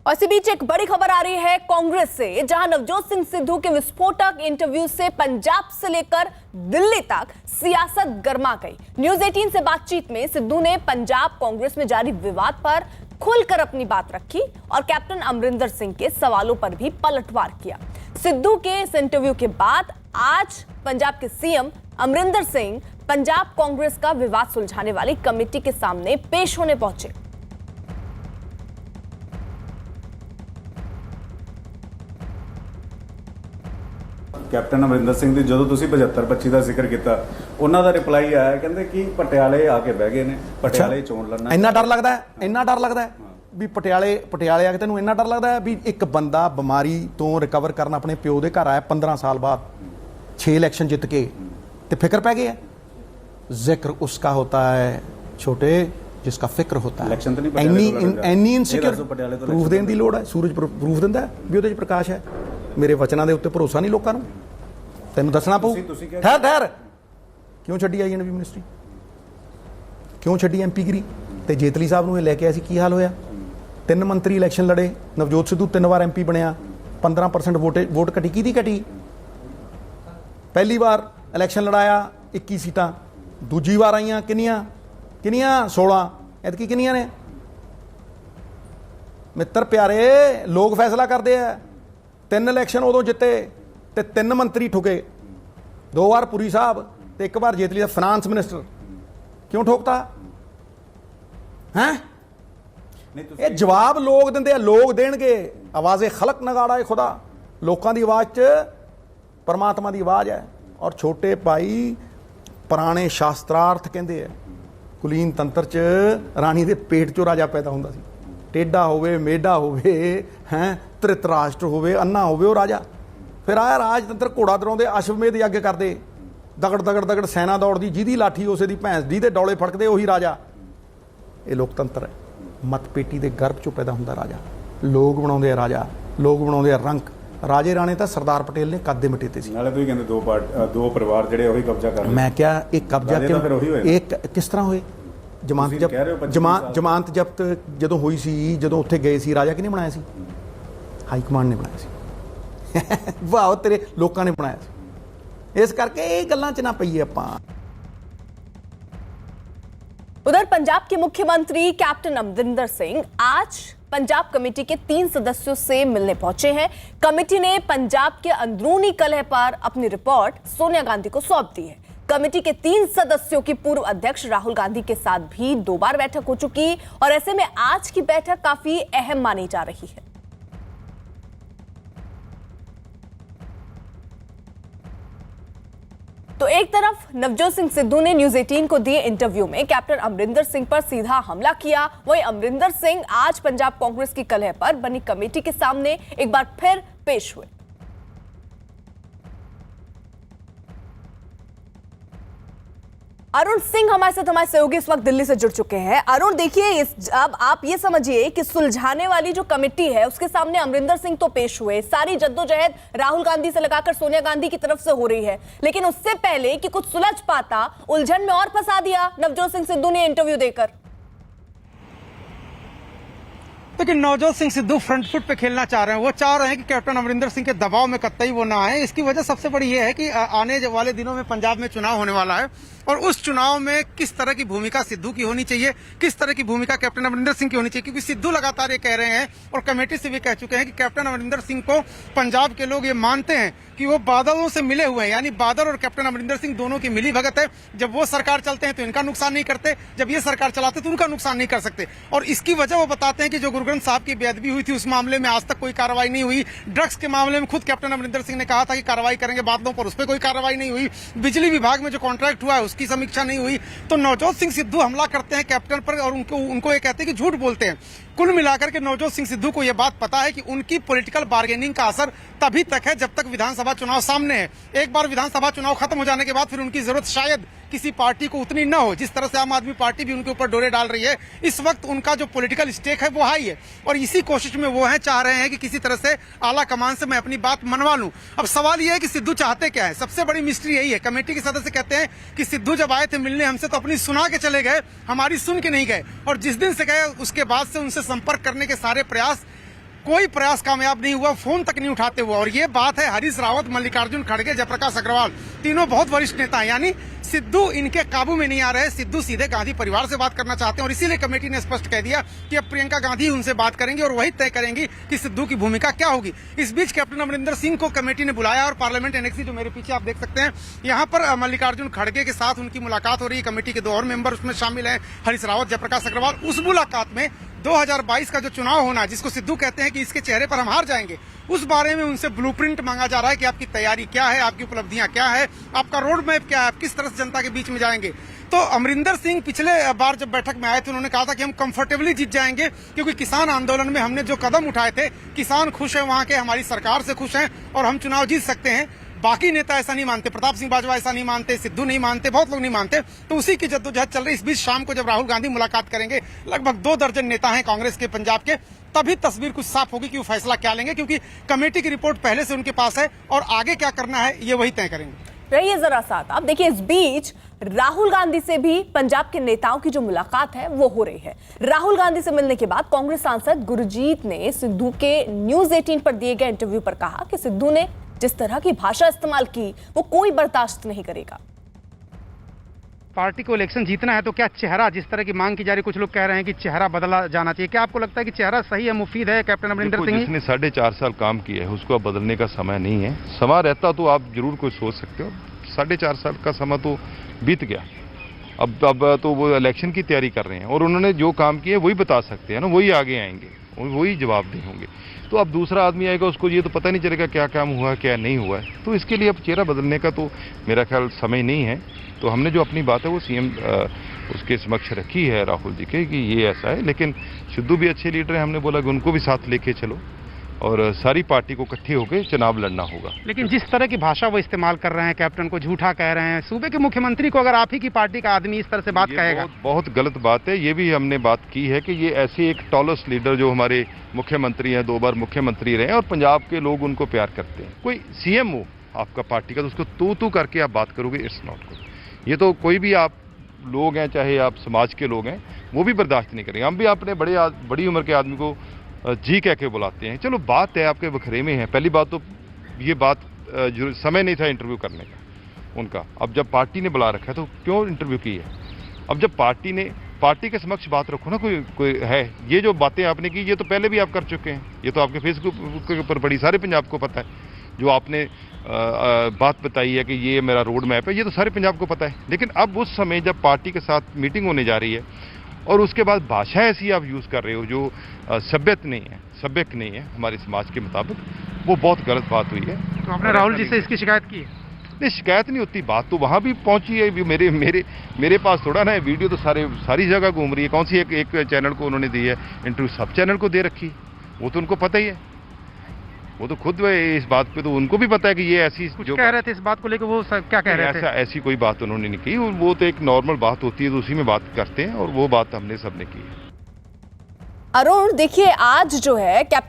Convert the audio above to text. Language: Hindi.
और इसी बीच एक बड़ी खबर आ रही है कांग्रेस से, जहां नवजोत सिंह सिद्धू के विस्फोटक इंटरव्यू से पंजाब से लेकर दिल्ली तक सियासत गर्मा गई। न्यूज 18 से बातचीत में सिद्धू ने पंजाब कांग्रेस में जारी विवाद पर खुलकर अपनी बात रखी और कैप्टन अमरिंदर सिंह के सवालों पर भी पलटवार किया। सिद्धू के इस इंटरव्यू के बाद आज पंजाब के सीएम अमरिंदर सिंह पंजाब कांग्रेस का विवाद सुलझाने वाली कमेटी के सामने पेश होने पहुंचे। कैप्टन अमरिंदर सिंह ਦੀ ਜਦੋਂ ਤੁਸੀਂ 75-25 ਦਾ ਜ਼ਿਕਰ ਕੀਤਾ ਉਹਨਾਂ ਦਾ ਰਿਪਲਾਈ ਆਇਆ ਕਹਿੰਦੇ ਕਿ ਪਟਿਆਲੇ ਆ ਕੇ ਬਹਿ ਗਏ ਨੇ ਪਟਿਆਲੇ ਚੋਣ ਲੜਨਾ। ਇੰਨਾ ਡਰ ਲੱਗਦਾ ਹੈ ਵੀ ਪਟਿਆਲੇ ਆ ਕੇ ਤੈਨੂੰ ਇੰਨਾ ਡਰ ਲੱਗਦਾ ਹੈ ਵੀ ਇੱਕ ਬੰਦਾ ਬਿਮਾਰੀ ਤੋਂ ਰਿਕਵਰ ਕਰਨ ਆਪਣੇ ਪਿਓ ਦੇ ਘਰ ਆਇਆ 15 ਸਾਲ ਬਾਅਦ 6 ਇਲੈਕਸ਼ਨ ਜਿੱਤ ਕੇ ਤੇ ਫਿਕਰ ਪੈ ਗਿਆ। ਜ਼ਿਕਰ ਉਸਕਾ ਹੋਤਾ ਹੈ ਛੋਟੇ ਜਿਸਕਾ ਫਿਕਰ ਹੋਤਾ ਹੈ। ਇਲੈਕਸ਼ਨ ਤਾਂ ਨਹੀਂ ਪਟਿਆਲੇ ਇੰਨੀ ਇਨਸਿਕਿਉਰ ਪ੍ਰੂਫ ਦੇਣ ਦੀ ਲੋੜ ਹੈ। ਸੂਰਜ ਪ੍ਰੂਫ ਦਿੰਦਾ ਵੀ ਉਹਦੇ 'ਚ ਪ੍ਰਕਾਸ਼ ਹੈ। ਮੇਰੇ ਵਚਨਾਂ ਦੇ ਉੱਤੇ ਭਰੋਸਾ ਨਹੀਂ ਲੋਕਾਂ ਨੂੰ, ਤੈਨੂੰ ਦੱਸਣਾ ਪਊ। ਠਹਿਰ ਕਿਉਂ ਛੱਡੀ ਆਈ ਨਵੀਂ ਮਿਨਿਸਟਰੀ, ਕਿਉਂ ਛੱਡੀ ਐਮਪੀਗਿਰੀ ਤੇ ਜੇਤਲੀ ਸਾਹਿਬ ਨੂੰ ਇਹ ਲੈ ਕੇ ਆਇਆ ਸੀ। ਕੀ ਹਾਲ ਹੋਇਆ? 3 ਮੰਤਰੀ ਇਲੈਕਸ਼ਨ ਲੜੇ, ਨਵਜੋਤ ਸਿੱਧੂ 3 ਵਾਰ ਐਮਪੀ ਬਣਿਆ, 15% ਵੋਟ ਘਟੀ। ਕਿਹਦੀ ਘਟੀ? ਪਹਿਲੀ ਵਾਰ ਇਲੈਕਸ਼ਨ ਲੜਾਇਆ 21 ਸੀਟਾਂ, ਦੂਜੀ ਵਾਰ ਆਈਆਂ ਕਿੰਨੀਆਂ 16। ਐਤਕੀ ਕਿੰਨੀਆਂ ਨੇ? ਮਿੱਤਰ ਪਿਆਰੇ, ਲੋਕ ਫੈਸਲਾ ਕਰਦੇ ਆ। 3 ਇਲੈਕਸ਼ਨ ਉਦੋਂ ਜਿੱਤੇ ਤੇ 3 ਮੰਤਰੀ ਠੁਕੇ, 2 ਵਾਰ ਪੁਰੀ ਸਾਹਿਬ ਤੇ 1 ਵਾਰ ਜੇਤਲੀ ਦਾ ਫਾਈਨਾਂਸ ਮਿਨਿਸਟਰ। ਕਿਉਂ ਠੋਕਤਾ ਹੈ? ਇਹ ਜਵਾਬ ਲੋਕ ਦਿੰਦੇ ਆ, ਲੋਕ ਦੇਣਗੇ। ਆਵਾਜ਼ੇ ਖਲਕ ਨਗਾੜਾ ਖੁਦਾ, ਲੋਕਾਂ ਦੀ ਆਵਾਜ਼ 'ਚ ਪਰਮਾਤਮਾ ਦੀ ਆਵਾਜ਼ ਹੈ। ਔਰ ਛੋਟੇ ਭਾਈ ਪੁਰਾਣੇ ਸ਼ਾਸਤਰਾਰਥ ਕਹਿੰਦੇ ਆ ਕੁਲੀਨ ਤੰਤਰ 'ਚ ਰਾਣੀ ਦੇ ਪੇਟ 'ਚੋਂ ਰਾਜਾ ਪੈਦਾ ਹੁੰਦਾ ਸੀ। ਟੇਢਾ ਹੋਵੇ, ਮੇਢਾ ਹੋਵੇ, ਹੈ ਧ੍ਰਿਤਰਾਸ਼ਟਰ ਹੋਵੇ, ਅੰਨਾ ਹੋਵੇ, ਉਹ ਰਾਜਾ। ਫਿਰ ਆਇਆ ਰਾਜਤੰਤਰ, ਘੋੜਾ ਦਰਾਉਂਦੇ, ਅਸ਼ਵਮੇਧ ਯੱਗ ਕਰਦੇ, ਦਗੜ ਸੈਨਾ ਦੌੜਦੀ, ਜਿਹਦੀ ਲਾਠੀ ਉਸੇ ਦੀ ਭੈਂਸ, ਜਿਹਦੇ ਡੌਲੇ ਫੜਕਦੇ ਉਹੀ ਰਾਜਾ। ਇਹ ਲੋਕਤੰਤਰ ਹੈ। ਮਤਪੇਟੀ ਦੇ ਗਰਭ 'ਚੋਂ ਪੈਦਾ ਹੁੰਦਾ ਰਾਜਾ। ਲੋਕ ਬਣਾਉਂਦੇ ਆ ਰਾਜਾ, ਲੋਕ ਬਣਾਉਂਦੇ ਆ ਰੰਕ। ਰਾਜੇ ਰਾਣੇ ਤਾਂ ਸਰਦਾਰ ਪਟੇਲ ਨੇ ਕੱਦ ਦੇ ਮਿਟੇਤੇ ਸੀ। ਨਾਲੇ ਤੁਸੀਂ ਕਹਿੰਦੇ ਦੋ ਪਰਿਵਾਰ ਜਿਹੜੇ ਉਹੀ ਕਬਜ਼ਾ ਕਰ ਰਹੇ। ਮੈਂ ਕਿਹਾ ਇਹ ਕਬਜ਼ਾ ਕਿਸ ਤਰ੍ਹਾਂ ਹੋਏ? ਜ਼ਮਾਨਤ ਜ਼ਬਤ ਜਦੋਂ ਹੋਈ ਸੀ, ਜਦੋਂ ਉੱਥੇ ਗਏ ਸੀ, ਰਾਜਾ ਕਿਹਨੇ ਬਣਾਇਆ ਸੀ? ਹਾਈ ਕਮਾਂਡ ਨੇ ਬਣਾਇਆ ਸੀ। ਵਾਹ, ਤੇਰੇ ਲੋਕਾਂ ਨੇ ਬਣਾਇਆ ਸੀ। ਇਸ ਕਰਕੇ ਇਹ ਗੱਲਾਂ 'ਚ ਨਾ ਪਈਏ ਆਪਾਂ। उधर पंजाब के मुख्यमंत्री कैप्टन अमरिंदर सिंह आज पंजाब कमेटी के 3 सदस्यों से मिलने पहुंचे हैं। कमेटी ने पंजाब के अंदरूनी कलह पर अपनी रिपोर्ट सोनिया गांधी को सौंप दी है। कमेटी के 3 सदस्यों की पूर्व अध्यक्ष राहुल गांधी के साथ भी 2 बार बैठक हो चुकी और ऐसे में आज की बैठक काफी अहम मानी जा रही है। तो एक तरफ नवजोत सिंह सिद्धू ने न्यूज 18 को दिए इंटरव्यू में कैप्टन अमरिंदर सिंह पर सीधा हमला किया, वहीं अमरिंदर सिंह आज पंजाब कांग्रेस की कलह पर बनी कमेटी के सामने एक बार फिर पेश हुए। अरुण सिंह हमारे साथ, हमारे सहयोगी इस वक्त दिल्ली से जुड़ चुके हैं। अरुण, देखिए, अब आप ये समझिए कि सुलझाने वाली जो कमेटी है उसके सामने अमरिंदर सिंह तो पेश हुए, सारी जद्दोजहद राहुल गांधी से लगाकर सोनिया गांधी की तरफ से हो रही है, लेकिन उससे पहले कि कुछ सुलझ पाता, उलझन में और फंसा दिया नवजोत सिंह सिद्धू ने इंटरव्यू देकर। लेकिन नवजोत सिंह सिद्धू फ्रंट फुट पे खेलना चाह रहे हैं। वो चाह रहे हैं कि कैप्टन अमरिंदर सिंह के दबाव में कतई वो ना आए। इसकी वजह सबसे बड़ी ये है कि आने वाले दिनों में पंजाब में चुनाव होने वाला है और उस चुनाव में किस तरह की भूमिका सिद्धू की होनी चाहिए, किस तरह की भूमिका कैप्टन अमरिंदर सिंह की होनी चाहिए। क्योंकि सिद्धू लगातार ये कह रहे हैं और कमेटी से भी कह चुके हैं कि कैप्टन अमरिंदर सिंह को पंजाब के लोग ये मानते हैं कि वो बादलों से मिले हुए हैं, यानी बादल और कैप्टन अमरिंदर सिंह दोनों की मिली भगत है। जब वो सरकार चलते हैं तो इनका नुकसान नहीं करते, जब ये सरकार चलाते तो उनका नुकसान नहीं कर सकते। और इसकी वजह वो बताते हैं कि जो गुरु ग्रंथ साहब की बेअदबी हुई थी उस मामले में आज तक कोई कार्रवाई नहीं हुई। ड्रग्स के मामले में खुद कैप्टन अमरिंदर सिंह ने कहा था कि कार्रवाई करेंगे बादलों पर, उस पर कोई कार्रवाई नहीं हुई। बिजली विभाग में जो कॉन्ट्रैक्ट हुआ है उसकी समीक्षा नहीं हुई। तो नवजोत सिंह सिद्धू हमला करते हैं कैप्टन पर और उनको ये कहते हैं कि झूठ बोलते हैं। कुल मिलाकर के नवजोत सिंह सिद्धू को यह बात पता है कि उनकी पॉलिटिकल बार्गेनिंग का असर तभी तक है जब तक विधानसभा चुनाव सामने है। एक बार विधानसभा चुनाव खत्म हो जाने के बाद फिर उनकी जरूरत शायद किसी पार्टी को उतनी न हो, जिस तरह से आम आदमी पार्टी भी उनके ऊपर डोरे डाल रही है। इस वक्त उनका जो पॉलिटिकल स्टेक है वो हाई है और इसी कोशिश में वो है, चाह रहे हैं कि किसी तरह से आला कमान से मैं अपनी बात मनवा लूं। अब सवाल यह है कि सिद्धू चाहते क्या है? सबसे बड़ी मिस्ट्री यही है। कमेटी के सदस्य कहते हैं कि सिद्धू जब आए थे मिलने हमसे तो अपनी सुना के चले गए, हमारी सुन के नहीं गए, और जिस दिन से गए उसके बाद से उनसे संपर्क करने के सारे प्रयास कोई प्रयास कामयाब नहीं हुआ, फोन तक नहीं उठाते हुए। और ये बात है हरीश रावत, मल्लिकार्जुन खड़गे, जयप्रकाश अग्रवाल, तीनों बहुत वरिष्ठ नेता हैं, यानी सिद्धू इनके काबू में नहीं आ रहे। सिद्धू सीधे गांधी परिवार से बात करना चाहते हैं और इसीलिए कमेटी ने स्पष्ट कह दिया कि अब प्रियंका गांधी उनसे बात करेंगी और वही तय करेंगी कि सिद्धू की भूमिका क्या होगी। इस बीच कैप्टन अमरिंदर सिंह को कमेटी ने बुलाया और पार्लियामेंट एनेक्सी जो मेरे पीछे आप देख सकते हैं, यहाँ पर मल्लिकार्जुन खड़गे के साथ उनकी मुलाकात हो रही है। कमेटी के 2 और मेंबर उसमें शामिल हैं, हरीश रावत, जयप्रकाश अग्रवाल। उस मुलाकात में 2022 का जो चुनाव होना है, जिसको सिद्धू कहते हैं कि इसके चेहरे पर हम हार जाएंगे, उस बारे में उनसे ब्लूप्रिंट मांगा जा रहा है कि आपकी तैयारी क्या है, आपकी उपलब्धियां क्या है, आपका रोड मैप क्या है, आप किस तरह से जनता के बीच में जाएंगे। तो अमरिंदर सिंह पिछले बार जब बैठक में आए थे, उन्होंने कहा था कि हम कंफर्टेबली जीत जाएंगे क्योंकि किसान आंदोलन में हमने जो कदम उठाए थे, किसान खुश है वहां के, हमारी सरकार से खुश हैं और हम चुनाव जीत सकते हैं। बाकी नेता ऐसा नहीं मानते, प्रताप सिंह बाजवा ऐसा नहीं मानते, सिद्धू नहीं मानते, बहुत लोग नहीं मानते। तो उसी की जद्दोजहद चल रही। इस बीच शाम को जब राहुल गांधी मुलाकात करेंगे, लगभग 2 दर्जन नेता हैं कांग्रेस के पंजाब के, तभी तस्वीर कुछ साफ होगी कि वो फैसला क्या लेंगे, क्योंकि कमेटी की रिपोर्ट पहले से उनके पास है और आगे क्या करना है ये वही तय करेंगे। रहिए जरा साथ। अब देखिए, इस बीच राहुल गांधी से भी पंजाब के नेताओं की जो मुलाकात है वो हो रही है। राहुल गांधी से मिलने के बाद कांग्रेस सांसद गुरजीत ने सिद्धू के न्यूज़ 18 पर दिए गए इंटरव्यू पर कहा कि सिद्धू ने जिस तरह की भाषा इस्तेमाल की वो कोई बर्दाश्त नहीं करेगा। पार्टी को इलेक्शन जीतना है तो क्या चेहरा, जिस तरह की मांग की जा रही, कुछ लोग कह रहे हैं कि चेहरा बदला जाना चाहिए, क्या आपको लगता है कि चेहरा सही है, मुफीद है कैप्टन अमरिंदर सिंह? जिसने 4.5 साल काम किया है उसको अब बदलने का समय नहीं है। समय रहता तो आप जरूर कुछ सोच सकते हो। 4.5 साल का समय तो बीत गया। अब तो वो इलेक्शन की तैयारी कर रहे हैं और उन्होंने जो काम किया वही बता सकते हैं ना, वही आगे आएंगे, वही जवाबदेह होंगे। तो अब दूसरा आदमी आएगा, उसको ये तो पता नहीं चलेगा क्या काम हुआ क्या नहीं हुआ है। तो इसके लिए अब चेहरा बदलने का तो मेरा ख्याल समय नहीं है। तो हमने जो अपनी बात है वो सीएम उसके समक्ष रखी है राहुल जी के कि ये ऐसा है। लेकिन सिद्धू भी अच्छे लीडर हैं, हमने बोला कि उनको भी साथ लेके चलो और सारी पार्टी को इकट्ठे होकर चुनाव लड़ना होगा। लेकिन जिस तरह की भाषा वो इस्तेमाल कर रहे हैं, कैप्टन को झूठा कह रहे हैं, सूबे के मुख्यमंत्री को अगर आप ही की पार्टी का आदमी इस तरह से बात कहेगा, बहुत गलत बात है। ये भी हमने बात की है कि ये ऐसे एक टॉलस लीडर जो हमारे मुख्यमंत्री हैं, 2 बार मुख्यमंत्री रहे और पंजाब के लोग उनको प्यार करते हैं। कोई सीएम हो आपका पार्टी का तो उसको तू करके आप बात करोगे, इट्स नॉट गुड। ये तो कोई भी आप लोग हैं, चाहे आप समाज के लोग हैं, वो भी बर्दाश्त नहीं करेंगे। हम भी अपने बड़ी उम्र के आदमी को जी कह के बुलाते हैं। चलो बात है आपके बखरे में है। पहली बात तो ये बात जो समय नहीं था इंटरव्यू करने का उनका। अब जब पार्टी ने बुला रखा है तो क्यों इंटरव्यू की है? अब जब पार्टी के समक्ष बात रखो ना, कोई है। ये जो बातें आपने की ये तो पहले भी आप कर चुके हैं। ये तो आपके फेसबुक के ऊपर बड़ी सारे पंजाब को पता है। जो आपने बात बताई है कि ये मेरा रोड मैप है, ये तो सारे पंजाब को पता है। लेकिन अब उस समय जब पार्टी के साथ मीटिंग होने जा रही है और उसके बाद भाषा ऐसी आप यूज़ कर रहे हो जो सभ्यक नहीं है हमारे समाज के मुताबिक, वो बहुत गलत बात हुई है। तो आपने राहुल जी से इसकी शिकायत की है? नहीं, शिकायत नहीं होती, बात तो वहाँ भी पहुँची है। मेरे पास थोड़ा ना है, वीडियो तो सारी जगह घूम रही है। कौन सी एक चैनल को उन्होंने दी है इंटरव्यू, सब चैनल को दे रखी, वो तो उनको पता ही है। वो तो खुद इस बात पे तो उनको भी पता है कि ये ऐसी जो कह रहे थे इस बात को लेकर, वो क्या कह रहे थे? ऐसी कोई बात उन्होंने नहीं की। वो तो एक नॉर्मल बात होती है तो उसी में बात करते हैं और वो बात हमने सबने की है। अरुण, देखिए आज जो है कैप्टन